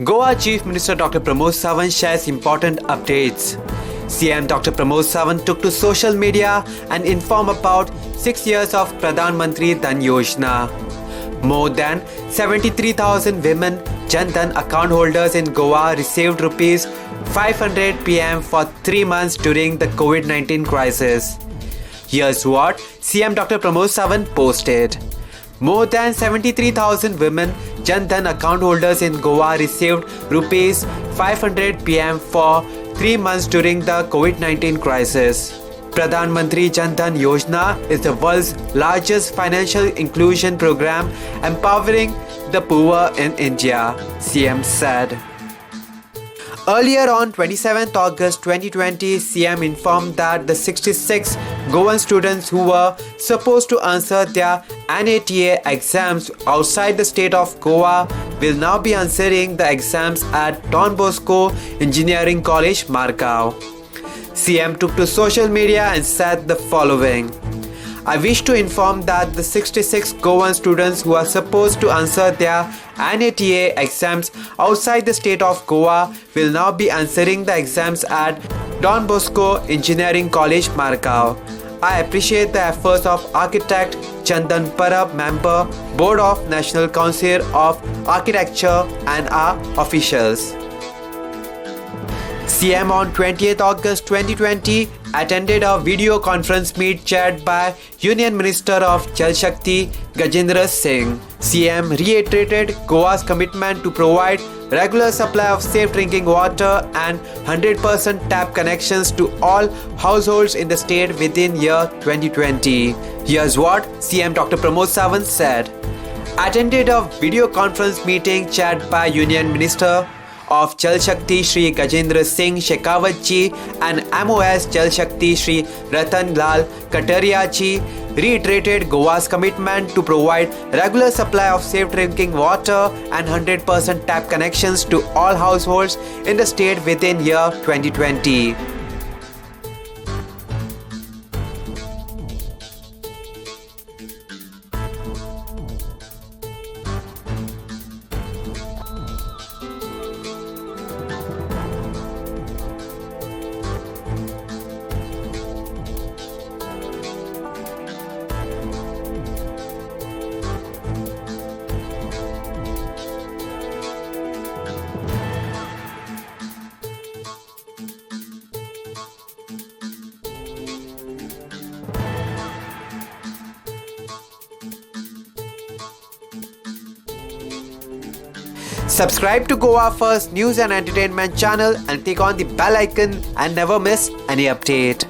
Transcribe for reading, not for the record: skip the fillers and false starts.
Goa Chief Minister Dr. Pramod Sawant shares important updates. CM Dr. Pramod Sawant took to social media and informed about 6 years of Pradhan Mantri Dhan Yojana. More than 73,000 women Jan Dhan account holders in Goa received rupees 500 PM for 3 months during the COVID-19 crisis. Here's what CM Dr. Pramod Sawant posted. More than 73,000 women Jan Dhan account holders in Goa received rupees 500 PM for 3 months during the COVID-19 crisis. Pradhan Mantri Jan Dhan Yojana is the world's largest financial inclusion program empowering the poor in India, CM said. Earlier on 27th August 2020, CM informed that the 66 Goan students who were supposed to answer their NATA exams outside the state of Goa will now be answering the exams at Don Bosco Engineering College, Margao. CM took to social media and said the following. I wish to inform that the 66 Goan students who are supposed to answer their NATA exams outside the state of Goa will now be answering the exams at Don Bosco Engineering College, Margao. I appreciate the efforts of architect Chandan Parab, member, Board of National Council of Architecture and our officials. CM on 20th August 2020 attended a video conference meet chaired by Union Minister of Jal Shakti Gajendra Singh. CM reiterated Goa's commitment to provide regular supply of safe drinking water and 100% tap connections to all households in the state within year 2020. Here's what CM Dr. Pramod Sawant said. Attended a video conference meeting chaired by Union Minister of Jal Shakti Shri Gajendra Singh Shekhawat ji and MOS Jal Shakti Shri Ratan Lal Kataria ji reiterated Goa's commitment to provide regular supply of safe drinking water and 100% tap connections to all households in the state within year 2020. Subscribe to Goa First News and Entertainment channel and click on the bell icon and never miss any update.